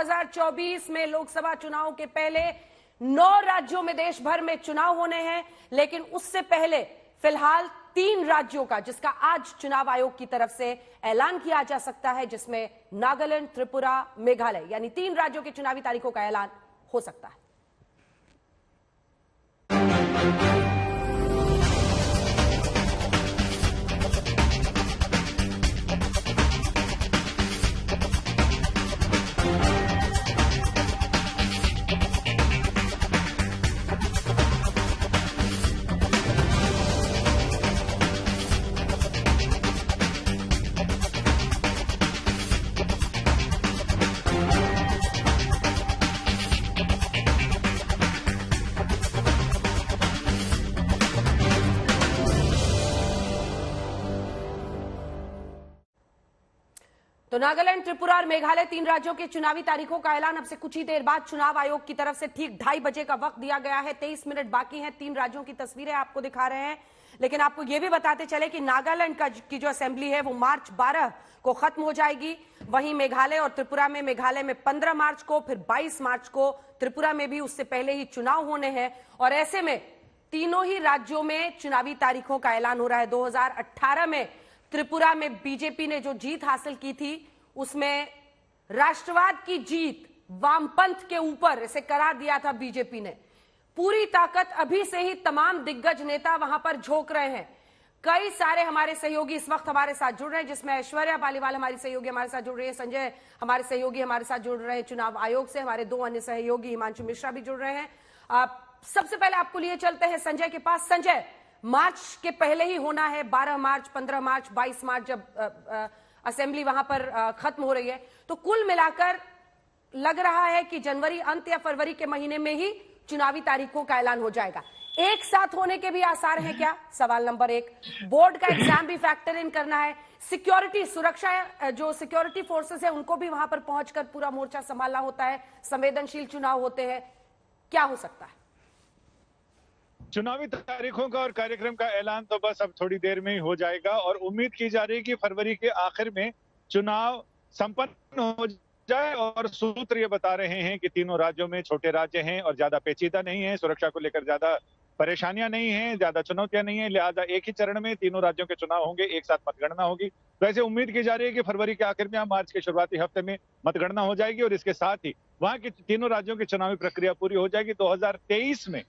2024 में लोकसभा चुनाव के पहले 9 राज्यों में देश भर में चुनाव होने हैं, लेकिन उससे पहले फिलहाल 3 राज्यों का, जिसका आज चुनाव आयोग की तरफ से ऐलान किया जा सकता है, जिसमें नागालैंड, त्रिपुरा, मेघालय, यानी 3 राज्यों की चुनावी तारीखों का ऐलान हो सकता है। तो नागालैंड, त्रिपुरा और मेघालय 3 राज्यों के चुनावी तारीखों का ऐलान अब से कुछ ही देर बाद चुनाव आयोग की तरफ से ठीक 2:30 बजे का वक्त दिया गया है। 23 मिनट बाकी हैं। 3 राज्यों की तस्वीरें आपको दिखा रहे हैं, लेकिन आपको यह भी बताते चले कि नागालैंड की जो असेंबली है वो मार्च 12 को खत्म हो जाएगी। वहीं मेघालय और त्रिपुरा में, मेघालय में 15 मार्च को, फिर 22 मार्च को, त्रिपुरा में भी उससे पहले ही चुनाव होने हैं। और ऐसे में तीनों ही राज्यों में चुनावी तारीखों का ऐलान हो रहा है। 2018 में त्रिपुरा में बीजेपी ने जो जीत हासिल की थी, उसमें राष्ट्रवाद की जीत वामपंथ के ऊपर इसे करार दिया था बीजेपी ने। पूरी ताकत अभी से ही तमाम दिग्गज नेता वहां पर झोंक रहे हैं। कई सारे हमारे सहयोगी इस वक्त हमारे साथ जुड़ रहे हैं, जिसमें ऐश्वर्या पालीवाल हमारी सहयोगी हमारे साथ जुड़ रही है, संजय हमारे सहयोगी हमारे साथ जुड़ रहे हैं चुनाव आयोग से, हमारे 2 अन्य सहयोगी हिमांशु मिश्रा भी जुड़ रहे हैं। सबसे पहले आपको लिए चलते हैं संजय के पास। संजय, मार्च के पहले ही होना है, 12 मार्च, 15 मार्च, 22 मार्च, जब असेंबली वहां पर खत्म हो रही है, तो कुल मिलाकर लग रहा है कि जनवरी अंत या फरवरी के महीने में ही चुनावी तारीखों का ऐलान हो जाएगा। एक साथ होने के भी आसार हैं क्या? सवाल नंबर 1। बोर्ड का एग्जाम भी फैक्टर इन करना है, सिक्योरिटी, सुरक्षा, जो सिक्योरिटी फोर्सेस है उनको भी वहां पर पहुंचकर पूरा मोर्चा संभालना होता है, संवेदनशील चुनाव होते हैं, क्या हो सकता है? चुनावी तारीखों का और कार्यक्रम का ऐलान तो बस अब थोड़ी देर में ही हो जाएगा और उम्मीद की जा रही है कि फरवरी के आखिर में चुनाव संपन्न हो जाए। और सूत्र ये बता रहे हैं कि तीनों राज्यों में छोटे राज्य हैं और ज्यादा पेचीदा नहीं है, सुरक्षा को लेकर ज्यादा परेशानियां नहीं है, ज्यादा चुनौतियां नहीं है, लिहाजा एक ही चरण में तीनों राज्यों के चुनाव होंगे, एक साथ मतगणना होगी। वैसे उम्मीद की जा रही है कि फरवरी के आखिर में या मार्च के शुरुआती हफ्ते में मतगणना हो जाएगी और इसके साथ ही वहां की तीनों राज्यों की चुनावी प्रक्रिया पूरी हो जाएगी। 2023 में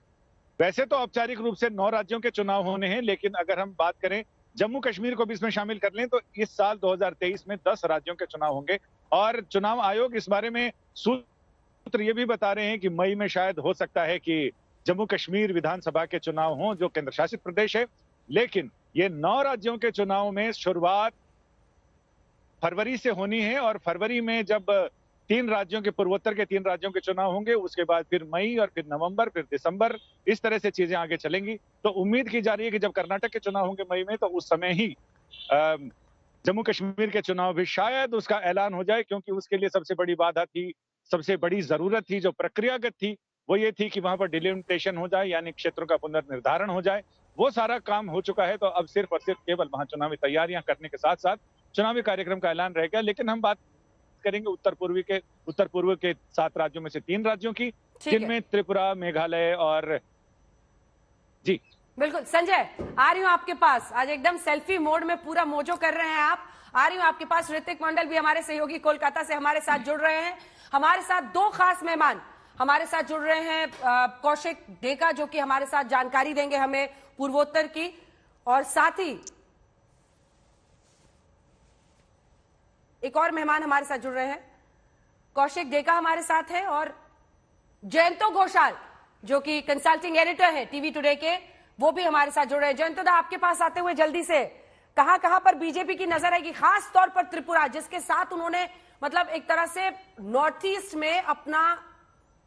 वैसे तो औपचारिक रूप से 9 राज्यों के चुनाव होने हैं, लेकिन अगर हम बात करें जम्मू कश्मीर को भी इसमें शामिल कर लें तो इस साल 2023 में 10 राज्यों के चुनाव होंगे। और चुनाव आयोग इस बारे में सूत्र ये भी बता रहे हैं कि मई में शायद हो सकता है कि जम्मू कश्मीर विधानसभा के चुनाव हों, जो केंद्र शासित प्रदेश है। लेकिन ये 9 राज्यों के चुनाव में शुरुआत फरवरी से होनी है और फरवरी में जब 3 राज्यों के, पूर्वोत्तर के 3 राज्यों के चुनाव होंगे, उसके बाद फिर मई और फिर नवंबर, फिर दिसंबर, इस तरह से चीजें आगे चलेंगी। तो उम्मीद की जा रही है कि जब कर्नाटक के चुनाव होंगे मई में, तो उस समय ही जम्मू कश्मीर के चुनाव भी शायद उसका ऐलान हो जाए, क्योंकि उसके लिए सबसे बड़ी बाधा थी, सबसे बड़ी जरूरत थी, जो प्रक्रियागत थी, वो ये थी कि वहां पर डिलिमिटेशन हो जाए, यानी क्षेत्रों का पुनर्निर्धारण हो जाए। वो सारा काम हो चुका है, तो अब सिर्फ और सिर्फ केवल वहां चुनावी तैयारियां करने के साथ साथ चुनावी कार्यक्रम का ऐलान रहेगा। लेकिन हम बात करेंगे उत्तर पूर्व के 7 राज्यों में से 3 राज्यों की, जिनमें त्रिपुरा, मेघालय और जी बिल्कुल। संजय, आ रही हूं आपके पास। आज एकदम सेल्फी मोड में पूरा मोजो कर रहे हैं आप। आ रही हूं आपके पास। ऋतिक मंडल भी हमारे सहयोगी कोलकाता से हमारे साथ जुड़ रहे हैं। हमारे साथ 2 खास मेहमान हमारे साथ जुड़ रहे हैं, कौशिक डेका, जो कि हमारे साथ जानकारी देंगे हमें पूर्वोत्तर की, और साथ ही एक और मेहमान हमारे साथ जुड़ रहे हैं, कौशिक डेका हमारे साथ है, और जयंतो घोषाल, जो कि कंसल्टिंग एडिटर है टीवी टुडे के, वो भी हमारे साथ जुड़ रहे हैं। जयंतो दा, आपके पास आते हुए जल्दी से, कहां कहां पर बीजेपी की नजर आएगी, खास तौर पर त्रिपुरा, जिसके साथ उन्होंने मतलब एक तरह से नॉर्थ ईस्ट में अपना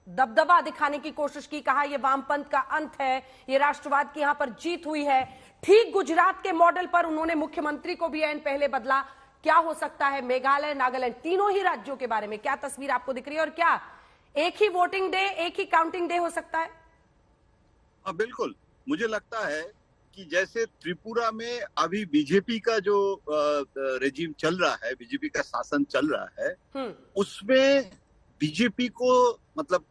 दबदबा दिखाने की कोशिश की, कहा यह वामपंथ का अंत है, ये राष्ट्रवाद की यहां पर जीत हुई है। ठीक गुजरात के मॉडल पर उन्होंने मुख्यमंत्री को भी एन पहले बदला। क्या हो सकता है मेघालय, नागालैंड, तीनों ही राज्यों के बारे में क्या तस्वीर आपको दिख रही है, और क्या एक ही वोटिंग डे, एक ही काउंटिंग डे हो सकता है? बिल्कुल, मुझे लगता है कि जैसे त्रिपुरा में अभी बीजेपी का जो रेजिम चल रहा है, बीजेपी का शासन चल रहा है, उसमें बीजेपी को मतलब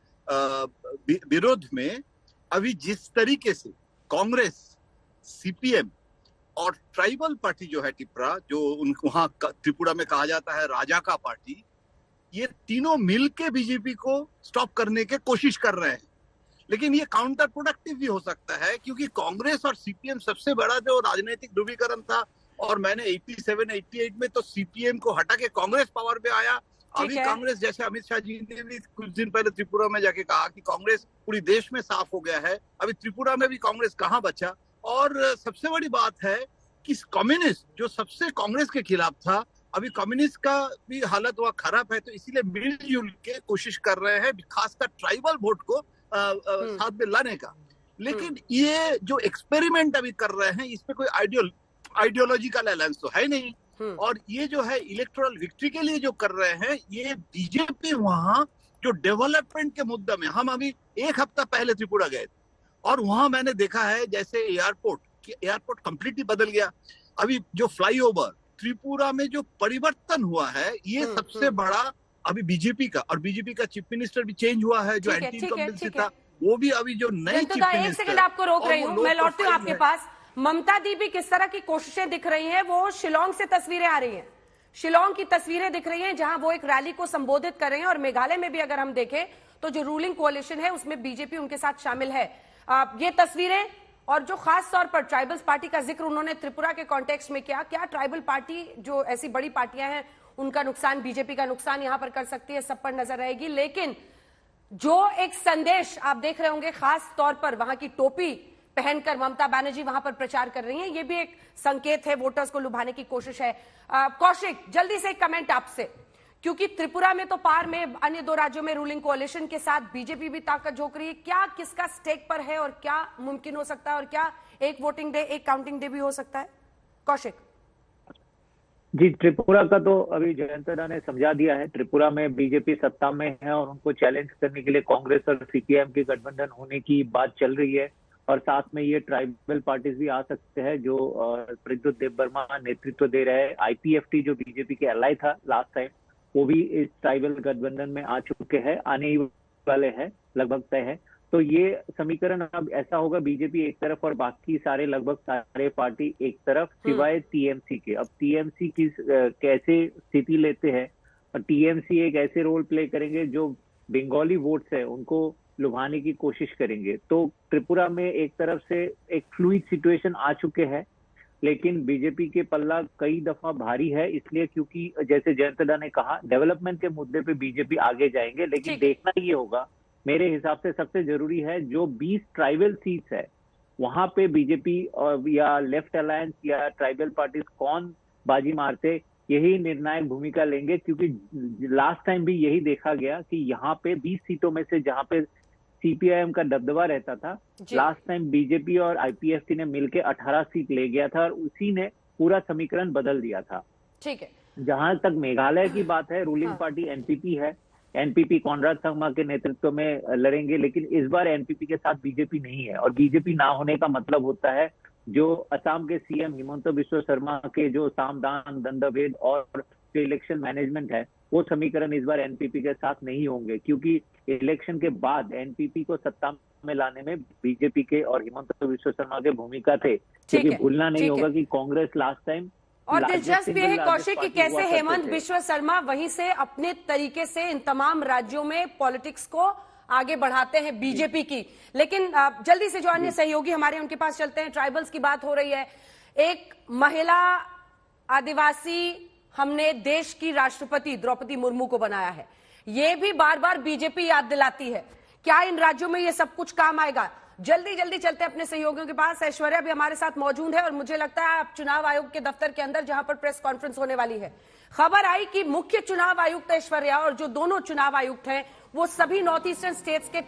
विरोध में अभी जिस तरीके से कांग्रेस, सीपीएम और ट्राइबल पार्टी जो है त्रिपुरा, जो वहां त्रिपुरा में कहा जाता है राजा का पार्टी, ये तीनों मिलके बीजेपी को स्टॉप करने की कोशिश कर रहे हैं। लेकिन ये काउंटर प्रोडक्टिव भी हो सकता है, क्योंकि कांग्रेस और सीपीएम सबसे बड़ा जो राजनीतिक ध्रुवीकरण था, और मैंने 87-88 में तो सीपीएम को हटा के कांग्रेस पावर में आया। अभी कांग्रेस, जैसे अमित शाह जी ने भी कुछ दिन पहले त्रिपुरा में जाके कहा कि कांग्रेस पूरी देश में साफ हो गया है, अभी त्रिपुरा में भी कांग्रेस कहाँ बचा। और सबसे बड़ी बात है कि कम्युनिस्ट जो सबसे कांग्रेस के खिलाफ था, अभी कम्युनिस्ट का भी हालत हुआ खराब है, तो इसीलिए मिलजुल के कोशिश कर रहे हैं खासकर ट्राइबल वोट को साथ में लाने का। लेकिन ये जो एक्सपेरिमेंट अभी कर रहे हैं, इसमें कोई आइडियोलॉजिकल अलायंस तो है नहीं। और ये जो है इलेक्टोरल विक्ट्री के लिए जो कर रहे हैं, ये बीजेपी वहां जो डेवलपमेंट के मुद्दे में, हम अभी एक हफ्ता पहले त्रिपुरा गए और वहां मैंने देखा है जैसे एयरपोर्ट कंप्लीटली बदल गया। अभी जो फ्लाईओवर त्रिपुरा में जो परिवर्तन हुआ है, ये सबसे बड़ा अभी बीजेपी का, और बीजेपी का चीफ मिनिस्टर भी चेंज हुआ है, जो एंटी इनकम्बेंसी था वो भी अभी जो नए चीफ मिनिस्टर। एक सेकंड आपको रोक रही हूँ, मैं लौटती हूँ आपके पास। ममता दी भी किस तरह की कोशिशें दिख रही हैं, वो शिलोंग से तस्वीरें आ रही हैं, शिलोंग की तस्वीरें दिख रही हैं जहां वो एक रैली को संबोधित कर रहे हैं। और मेघालय में भी अगर हम देखें तो जो रूलिंग कोalition है उसमें बीजेपी उनके साथ शामिल है। ये तस्वीरें और जो खास तौर पर ट्राइबल्स पार्टी का जिक्र उन्होंने त्रिपुरा के कॉन्टेक्स्ट में किया, क्या ट्राइबल पार्टी जो ऐसी बड़ी पार्टियां हैं उनका नुकसान, बीजेपी का नुकसान यहां पर कर सकती है, सब पर नजर रहेगी। लेकिन जो एक संदेश आप देख रहे होंगे, खास तौर पर वहां की टोपी पहनकर ममता बनर्जी वहां पर प्रचार कर रही हैं, ये भी एक संकेत है, वोटर्स को लुभाने की कोशिश है। कौशिक, जल्दी से एक कमेंट आपसे, क्योंकि त्रिपुरा में तो पार में अन्य दो राज्यों में रूलिंग कोalition के साथ बीजेपी भी ताकत झोंक रही है, क्या किसका स्टेक पर है और क्या मुमकिन हो सकता है, और क्या एक वोटिंग डे एक काउंटिंग डे भी हो सकता है? कौशिक जी, त्रिपुरा का तो अभी जयंतना ने समझा दिया है। त्रिपुरा में बीजेपी सत्ता में है और उनको चैलेंज करने के लिए कांग्रेस और सीपीएम के गठबंधन होने की बात चल रही है। और साथ में ये ट्राइबल पार्टीज भी आ सकते हैं, जो प्रद्युत देवबर्मा नेतृत्व दे रहे हैं। आईपीएफटी जो बीजेपी के एलाई था लास्ट टाइम, वो भी इस ट्राइबल गठबंधन में आ चुके हैं, आने ही वाले हैं, लगभग तय है। तो ये समीकरण अब ऐसा होगा, बीजेपी एक तरफ और बाकी सारे लगभग सारे पार्टी एक तरफ, सिवाय टीएमसी के। अब टीएमसी की कैसे स्थिति लेते हैं, और टीएमसी एक ऐसे रोल प्ले करेंगे जो बंगाली वोट्स है उनको लुभाने की कोशिश करेंगे। तो त्रिपुरा में एक तरफ से एक फ्लूइड सिचुएशन आ चुके हैं, लेकिन बीजेपी के पल्ला कई दफा भारी है, इसलिए क्योंकि जैसे जयंतदा ने कहा, डेवलपमेंट के मुद्दे पे बीजेपी आगे जाएंगे। लेकिन देखना ये होगा, मेरे हिसाब से सबसे जरूरी है, जो 20 ट्राइबल सीट्स है वहां पे बीजेपी या लेफ्ट अलायंस या ट्राइबल पार्टीज कौन बाजी मारते, यही निर्णायक भूमिका लेंगे। क्योंकि लास्ट टाइम भी यही देखा गया कि यहाँ पे 20 सीटों में से जहाँ पे सीपीआईएम का दबदबा रहता था, लास्ट टाइम बीजेपी और आईपीएफटी ने मिलकर 18 सीट ले गया था और उसी ने पूरा समीकरण बदल दिया था। ठीक है। जहां तक मेघालय की बात है, रूलिंग पार्टी एनपीपी है। एनपीपी कॉनराड संगमा के नेतृत्व में लड़ेंगे, लेकिन इस बार एनपीपी के साथ बीजेपी नहीं है। और बीजेपी ना होने का मतलब होता है, जो असम के सीएम हिमंत बिश्व शर्मा के जो सामदान दंडभेद और जो इलेक्शन मैनेजमेंट है, वो समीकरण इस बार एनपीपी के साथ नहीं होंगे। क्योंकि इलेक्शन के बाद एनपीपी को सत्ता में लाने में बीजेपी के और हिमंत बिश्व शर्मा के भूमिका थे। क्योंकि भूलना नहीं होगा कि कांग्रेस लास्ट टाइम, और दिलचस्प ये है कौशिक कि कैसे हेमंत बिश्व शर्मा वहीं से अपने तरीके से इन तमाम राज्यों में पॉलिटिक्स को आगे बढ़ाते हैं बीजेपी की। लेकिन जल्दी से जो अन्य सहयोगी हमारे उनके पास चलते हैं। ट्राइबल्स की बात हो रही है, एक महिला आदिवासी हमने देश की राष्ट्रपति द्रौपदी मुर्मू को बनाया है, ये भी बार बार बीजेपी याद दिलाती है। क्या इन राज्यों में ये सब कुछ काम आएगा? जल्दी जल्दी चलते हैं अपने सहयोगियों के पास। ऐश्वर्या भी हमारे साथ मौजूद है और मुझे लगता है आप चुनाव आयोग के दफ्तर के अंदर, जहां पर प्रेस कॉन्फ्रेंस होने वाली है, खबर आई कि मुख्य चुनाव आयुक्त ऐश्वर्या और जो दोनों चुनाव आयुक्त हैं वो सभी नॉर्थ ईस्टर्न स्टेट्स के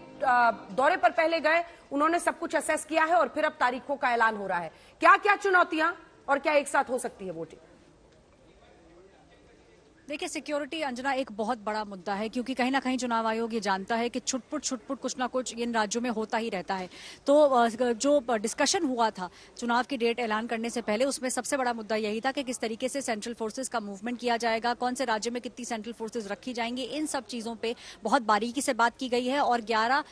दौरे पर पहले गए, उन्होंने सब कुछ असेस किया है और फिर अब तारीखों का ऐलान हो रहा है। क्या क्या चुनौतियां और क्या एक साथ हो सकती है वोटिंग? देखिए, सिक्योरिटी अंजना एक बहुत बड़ा मुद्दा है, क्योंकि कहीं ना कहीं चुनाव आयोग ये जानता है कि छुटपुट कुछ ना कुछ इन राज्यों में होता ही रहता है। तो जो डिस्कशन हुआ था चुनाव की डेट ऐलान करने से पहले, उसमें सबसे बड़ा मुद्दा यही था कि किस तरीके से सेंट्रल फोर्सेज का मूवमेंट किया जाएगा, कौन से राज्य में कितनी सेंट्रल फोर्सेज रखी जाएंगी, इन सब चीजों पे बहुत बारीकी से बात की गई है। और 11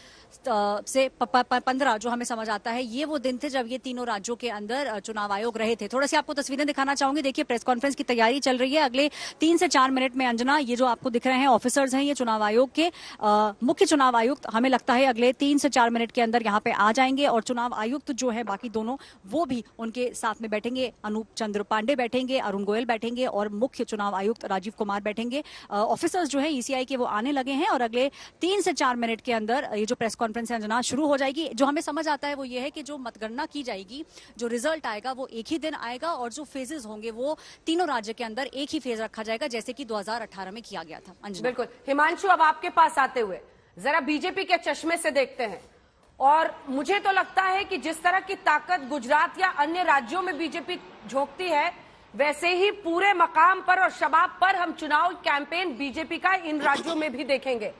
से 15 जो हमें समझ आता है, ये वो दिन थे जब ये तीनों राज्यों के अंदर चुनाव आयोग रहे थे। थोड़ा सी आपको तस्वीरें दिखाना चाहूंगी। देखिए, प्रेस कॉन्फ्रेंस की तैयारी चल रही है। अगले 3 से 4 मिनट में अंजना, ये जो आपको दिख रहे हैं ऑफिसर्स हैं, ये चुनाव आयोग के मुख्य चुनाव आयुक्त, हमें लगता है अगले 3 से 4 मिनट के अंदर यहाँ पे आ जाएंगे। और चुनाव आयुक्त जो है बाकी दोनों, वो भी उनके साथ में बैठेंगे। अनूप चंद्र पांडे बैठेंगे, अरुण गोयल बैठेंगे और मुख्य चुनाव आयुक्त राजीव कुमार बैठेंगे। ऑफिसर्स जो है ईसीआई के, वो आने लगे हैं और अगले 3 से 4 मिनट के अंदर ये जो प्रेस कॉन्फ्रेंस है अंजना शुरू हो जाएगी। जो हमें समझ आता है वो ये है कि जो मतगणना की जाएगी, जो रिजल्ट आएगा वो एक ही दिन आएगा और जो फेजेस होंगे वो तीनों राज्य के अंदर एक ही फेज रखा जाएगा, जैसे कि 2018 में किया गया था। अंजना, बिल्कुल। हिमांशु, अब आपके पास आते हुए जरा बीजेपी के चश्मे से देखते हैं, और मुझे तो लगता है कि जिस तरह की ताकत गुजरात या अन्य राज्यों में बीजेपी झोंकती है, वैसे ही पूरे मकाम पर और शबाब पर हम चुनाव कैंपेन बीजेपी का इन राज्यों में भी देखेंगे।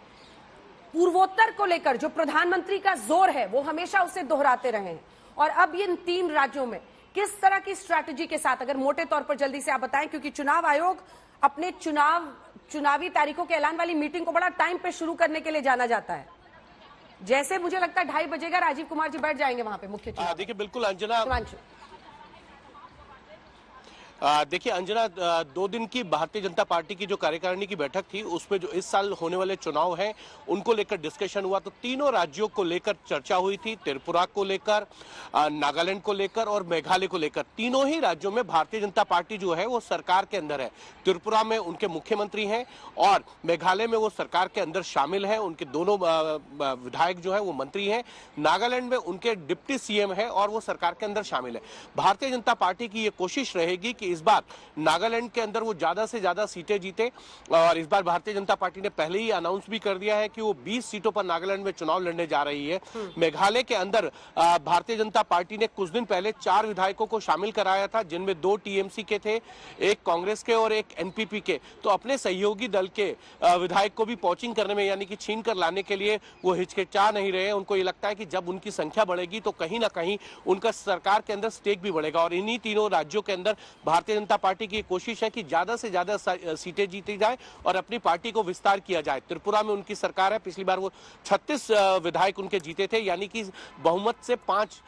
पूर्वोत्तर को लेकर जो प्रधानमंत्री का जोर है, वो हमेशा उसे दोहराते रहे हैं, और अब इन 3 राज्यों में किस तरह की स्ट्रैटेजी के साथ, अगर मोटे तौर पर जल्दी से आप बताएं, क्योंकि चुनाव आयोग अपने चुनावी तारीखों के ऐलान वाली मीटिंग को बड़ा टाइम पे शुरू करने के लिए जाना जाता है। जैसे मुझे लगता है 2:30 बजेगा, राजीव कुमार जी बैठ जाएंगे वहां पे मुख्य चुनाव। देखिए, बिल्कुल अंजना, देखिए अंजना, 2 दिन की भारतीय जनता पार्टी की जो कार्यकारिणी की बैठक थी, उसमें जो इस साल होने वाले चुनाव हैं उनको लेकर डिस्कशन हुआ। तो तीनों राज्यों को लेकर चर्चा हुई थी, त्रिपुरा को लेकर, नागालैंड को लेकर और मेघालय को लेकर। तीनों ही राज्यों में भारतीय जनता पार्टी जो है वो सरकार के अंदर है। त्रिपुरा में उनके मुख्यमंत्री हैं और मेघालय में वो सरकार के अंदर शामिल है, उनके दोनों विधायक जो है वो मंत्री हैं। नागालैंड में उनके डिप्टी सीएम है और वो सरकार के अंदर शामिल है। भारतीय जनता पार्टी की ये कोशिश रहेगी कि इस बार नागालैंड के अंदर वो ज्यादा से ज्यादा सीटें जीते, और इस बार भारतीय जनता पार्टी ने पहले ही अनाउंस भी कर दिया है कि वो 20 सीटों पर नागालैंड में चुनाव लड़ने जा रही है। मेघालय के अंदर भारतीय जनता पार्टी ने कुछ दिन पहले 4 विधायकों को शामिल कराया था, जिनमें 2 टीएमसी के थे, 1 कांग्रेस के और 1 एनपीपी के। तो अपने सहयोगी दल के विधायक को भी पॉचिंग करने में, यानी कि छीन कर लाने के लिए वो हिचकिचा नहीं रहे। उनको ये लगता है कि जब उनकी संख्या बढ़ेगी तो कहीं ना कहीं उनका सरकार के अंदर स्टेक भी बढ़ेगा। और इन्हीं तीनों राज्यों के अंदर भारतीय जनता पार्टी की कोशिश है कि ज्यादा से ज्यादा सीटें जीती जाए और अपनी पार्टी को विस्तार किया जाए। त्रिपुरा में उनकी सरकार है, पिछली बार वो 36 विधायक उनके जीते थे, यानी कि बहुमत से 5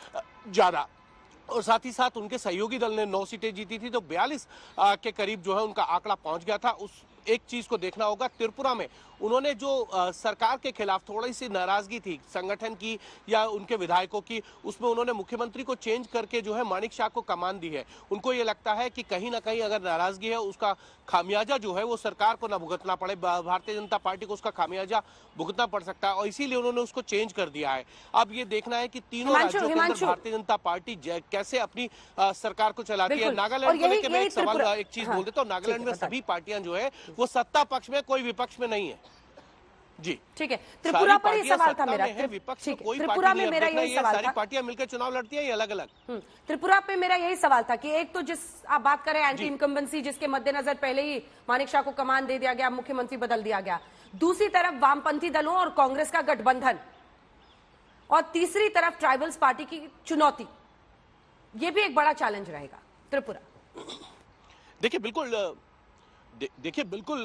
ज्यादा। और साथ ही साथ उनके सहयोगी दल ने 9 सीटें जीती थी, तो 42 के करीब जो है उनका आंकड़ा पहुंच गया था। उस एक चीज को देखना होगा, त्रिपुरा में उन्होंने जो सरकार के खिलाफ थोड़ी सी नाराजगी थी संगठन की या उनके विधायकों की, उसमें उन्होंने मुख्यमंत्री को चेंज करके जो है मानिक शाह को कमान दी है। उनको ये लगता है कि कहीं ना कहीं अगर नाराजगी है, उसका खामियाजा जो है वो सरकार को ना भुगतना पड़े, भारतीय जनता पार्टी को उसका खामियाजा भुगतना पड़ सकता है, और इसीलिए उन्होंने उसको चेंज कर दिया है। अब ये देखना है कि तीनों राज्यों के अंदर भारतीय जनता पार्टी कैसे अपनी सरकार को चलाती है। नागालैंड को लेकर मैं एक सवाल, एक चीज बोल देता हूँ। नागालैंड में सभी पार्टियां जो है वो सत्ता पक्ष में, कोई विपक्ष में नहीं है। जी ठीक है, त्रिपुरा पर ही सवाल था मेरा। विपक्ष में कोई त्रिपुरा में मेरा यही सवाल था, सारी पार्टियां मिलकर चुनाव लड़ती हैं या अलग अलग। त्रिपुरा पे मेरा यही सवाल था कि एक तो जिस आप बात करें एंटी इनकम्बेंसी, जिसके मद्देनजर पहले ही मानिक शाह को कमान दे दिया गया, मुख्यमंत्री बदल दिया गया, दूसरी तरफ वामपंथी दलों और कांग्रेस का गठबंधन, और तीसरी तरफ ट्राइबल्स पार्टी की चुनौती, ये भी एक बड़ा चैलेंज रहेगा त्रिपुरा। देखिए बिल्कुल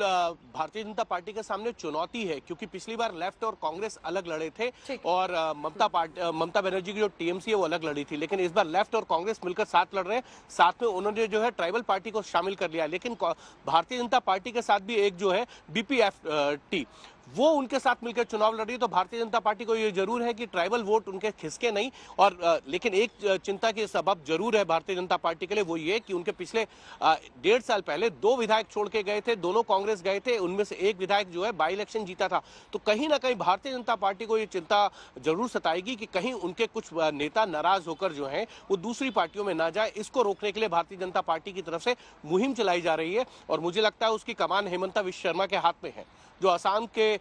भारतीय जनता पार्टी के सामने चुनौती है, क्योंकि पिछली बार लेफ्ट और कांग्रेस अलग लड़े थे और ममता बनर्जी की जो टीएमसी है वो अलग लड़ी थी, लेकिन इस बार लेफ्ट और कांग्रेस मिलकर साथ लड़ रहे हैं। साथ में उन्होंने जो है ट्राइबल पार्टी को शामिल कर लिया, लेकिन भारतीय जनता पार्टी के साथ भी एक जो है बीपीएफटी, वो उनके साथ मिलकर चुनाव लड़ रही है। तो भारतीय जनता पार्टी को ये जरूर है कि ट्राइबल वोट उनके खिसके नहीं, और लेकिन एक चिंता की सबब जरूर है भारतीय जनता पार्टी के लिए, वो ये कि उनके पिछले 1.5 साल पहले 2 विधायक छोड़ के गए थे, दोनों कांग्रेस गए थे, उनमें से एक विधायक जो है बाई इलेक्शन जीता था। तो कहीं ना कहीं भारतीय जनता पार्टी को ये चिंता जरूर सताएगी कि कहीं उनके कुछ नेता नाराज होकर जो है वो दूसरी पार्टियों में ना जाए। इसको रोकने के लिए भारतीय जनता पार्टी की तरफ से मुहिम चलाई जा रही है, और मुझे लगता है उसकी कमान हेमंता विश्व शर्मा के हाथ में है, जो असम के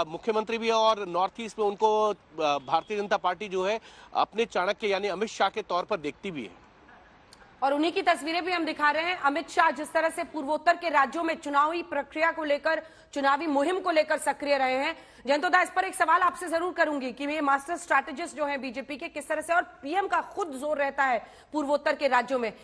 मुख्यमंत्री भी है, और नॉर्थ ईस्ट में उनको भारतीय जनता पार्टी जो है अपने चाणक्य यानी अमित शाह के तौर पर देखती भी है। और उन्हीं की तस्वीरें भी हम दिखा रहे हैं। अमित शाह जिस तरह से पूर्वोत्तर के राज्यों में चुनावी प्रक्रिया को लेकर, चुनावी मुहिम को लेकर सक्रिय रहे हैं। जयंतोदा, इस पर एक सवाल आपसे जरूर करूंगी कि ये मास्टर स्ट्रैटेजिस्ट जो हैं बीजेपी के, किस तरह से, और पीएम का खुद जोर रहता है पूर्वोत्तर के राज्यों में,